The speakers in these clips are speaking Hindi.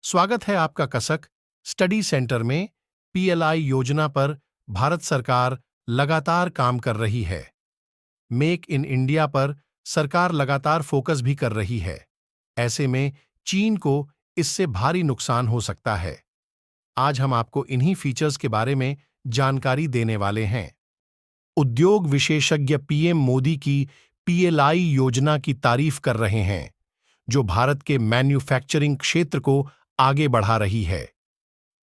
स्वागत है आपका कसक स्टडी सेंटर में। पीएलआई योजना पर भारत सरकार लगातार काम कर रही है। मेक इन इंडिया पर सरकार लगातार फोकस भी कर रही है। ऐसे में चीन को इससे भारी नुकसान हो सकता है। आज हम आपको इन्हीं फीचर्स के बारे में जानकारी देने वाले हैं। उद्योग विशेषज्ञ पीएम मोदी की पीएलआई योजना की तारीफ कर रहे हैं, जो भारत के मैन्युफैक्चरिंग क्षेत्र को आगे बढ़ा रही है।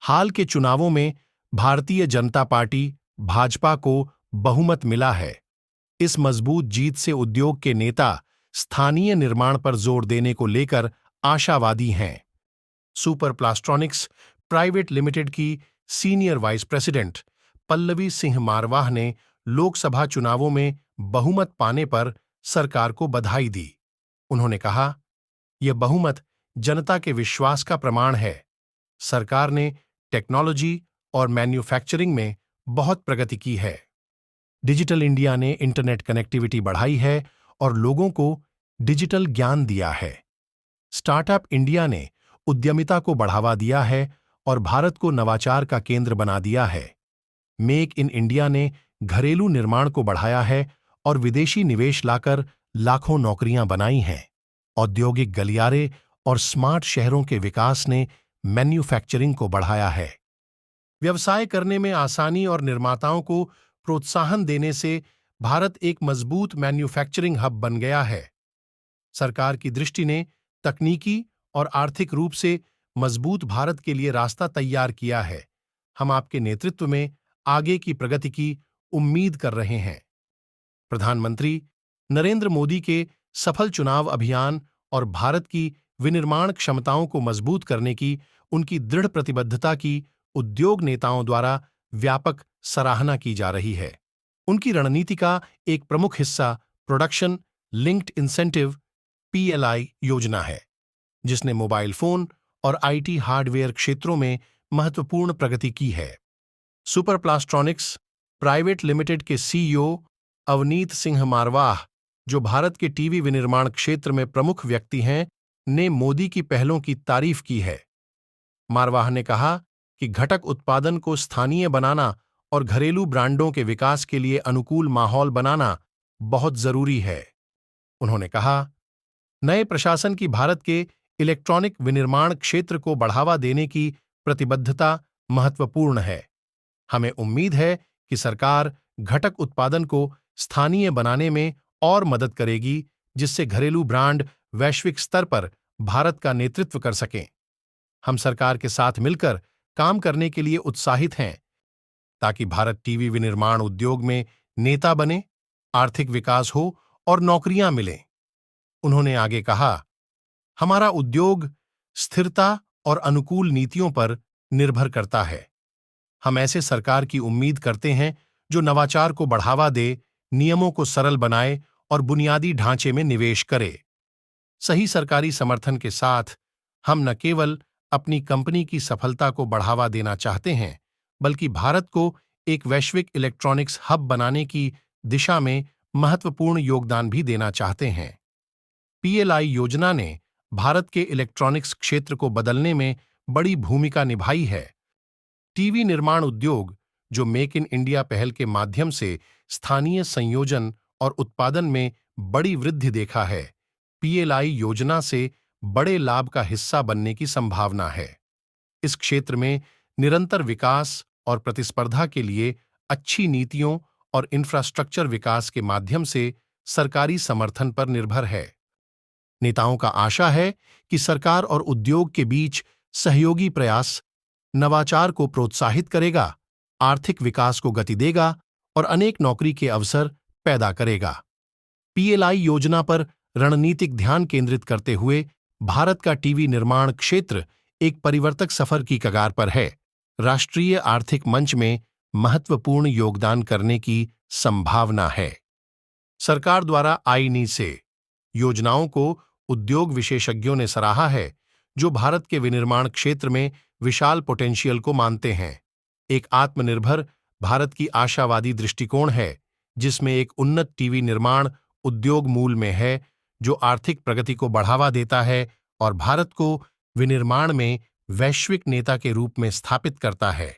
हाल के चुनावों में भारतीय जनता पार्टी भाजपा को बहुमत मिला है। इस मजबूत जीत से उद्योग के नेता स्थानीय निर्माण पर जोर देने को लेकर आशावादी हैं। सुपर प्लास्ट्रॉनिक्स प्राइवेट लिमिटेड की senior vice president Pallavi Singh Marwah ने लोकसभा चुनावों में बहुमत पाने पर सरकार को बधाई दी। उन्होंने कहा, यह बहुमत जनता के विश्वास का प्रमाण है। सरकार ने टेक्नोलॉजी और मैन्युफैक्चरिंग में बहुत प्रगति की है। डिजिटल इंडिया ने इंटरनेट कनेक्टिविटी बढ़ाई है और लोगों को डिजिटल ज्ञान दिया है। स्टार्टअप इंडिया ने उद्यमिता को बढ़ावा दिया है और भारत को नवाचार का केंद्र बना दिया है। मेक इन इंडिया ने घरेलू निर्माण को बढ़ाया है और विदेशी निवेश लाकर लाखों नौकरियां बनाई हैं। औद्योगिक गलियारे और स्मार्ट शहरों के विकास ने मैन्युफैक्चरिंग को बढ़ाया है। व्यवसाय करने में आसानी और निर्माताओं को प्रोत्साहन देने से भारत एक मजबूत मैन्युफैक्चरिंग हब बन गया है। सरकार की दृष्टि ने तकनीकी और आर्थिक रूप से मजबूत भारत के लिए रास्ता तैयार किया है। हम आपके नेतृत्व में आगे की प्रगति की उम्मीद कर रहे हैं। प्रधानमंत्री नरेंद्र मोदी के सफल चुनाव अभियान और भारत की विनिर्माण क्षमताओं को मजबूत करने की उनकी दृढ़ प्रतिबद्धता की उद्योग नेताओं द्वारा व्यापक सराहना की जा रही है। उनकी रणनीति का एक प्रमुख हिस्सा प्रोडक्शन लिंक्ड इंसेंटिव पीएलआई योजना है, जिसने मोबाइल फोन और आईटी हार्डवेयर क्षेत्रों में महत्वपूर्ण प्रगति की है। सुपर प्लास्ट्रॉनिक्स प्राइवेट लिमिटेड के सीईओ अवनीत सिंह मारवाह, जो भारत के टीवी विनिर्माण क्षेत्र में प्रमुख व्यक्ति हैं, ने मोदी की पहलों की तारीफ की है। मारवाह ने कहा कि घटक उत्पादन को स्थानीय बनाना और घरेलू ब्रांडों के विकास के लिए अनुकूल माहौल बनाना बहुत जरूरी है। उन्होंने कहा, नए प्रशासन की भारत के इलेक्ट्रॉनिक विनिर्माण क्षेत्र को बढ़ावा देने की प्रतिबद्धता महत्वपूर्ण है। हमें उम्मीद है कि सरकार घटक उत्पादन को स्थानीय बनाने में और मदद करेगी, जिससे घरेलू ब्रांड वैश्विक स्तर पर भारत का नेतृत्व कर सकें। हम सरकार के साथ मिलकर काम करने के लिए उत्साहित हैं, ताकि भारत टीवी विनिर्माण उद्योग में नेता बने, आर्थिक विकास हो और नौकरियां मिलें। उन्होंने आगे कहा, हमारा उद्योग स्थिरता और अनुकूल नीतियों पर निर्भर करता है। हम ऐसे सरकार की उम्मीद करते हैं जो नवाचार को बढ़ावा दे, नियमों को सरल बनाए और बुनियादी ढांचे में निवेश करे। सही सरकारी समर्थन के साथ हम न केवल अपनी कंपनी की सफलता को बढ़ावा देना चाहते हैं, बल्कि भारत को एक वैश्विक इलेक्ट्रॉनिक्स हब बनाने की दिशा में महत्वपूर्ण योगदान भी देना चाहते हैं। पीएलआई योजना ने भारत के इलेक्ट्रॉनिक्स क्षेत्र को बदलने में बड़ी भूमिका निभाई है। टीवी निर्माण उद्योग, जो मेक इन इंडिया पहल के माध्यम से स्थानीय संयोजन और उत्पादन में बड़ी वृद्धि देखा है, पीएलआई योजना से बड़े लाभ का हिस्सा बनने की संभावना है। इस क्षेत्र में निरंतर विकास और प्रतिस्पर्धा के लिए अच्छी नीतियों और इंफ्रास्ट्रक्चर विकास के माध्यम से सरकारी समर्थन पर निर्भर है। नेताओं का आशा है कि सरकार और उद्योग के बीच सहयोगी प्रयास नवाचार को प्रोत्साहित करेगा, आर्थिक विकास को गति देगा और अनेक नौकरी के अवसर पैदा करेगा। पीएलआई योजना पर रणनीतिक ध्यान केंद्रित करते हुए भारत का टीवी निर्माण क्षेत्र एक परिवर्तक सफर की कगार पर है। राष्ट्रीय आर्थिक मंच में महत्वपूर्ण योगदान करने की संभावना है। सरकार द्वारा आई से योजनाओं को उद्योग विशेषज्ञों ने सराहा है, जो भारत के विनिर्माण क्षेत्र में विशाल पोटेंशियल को मानते हैं। एक आत्मनिर्भर भारत की आशावादी दृष्टिकोण है, जिसमें एक उन्नत टीवी निर्माण उद्योग मूल में है, जो आर्थिक प्रगति को बढ़ावा देता है और भारत को विनिर्माण में वैश्विक नेता के रूप में स्थापित करता है।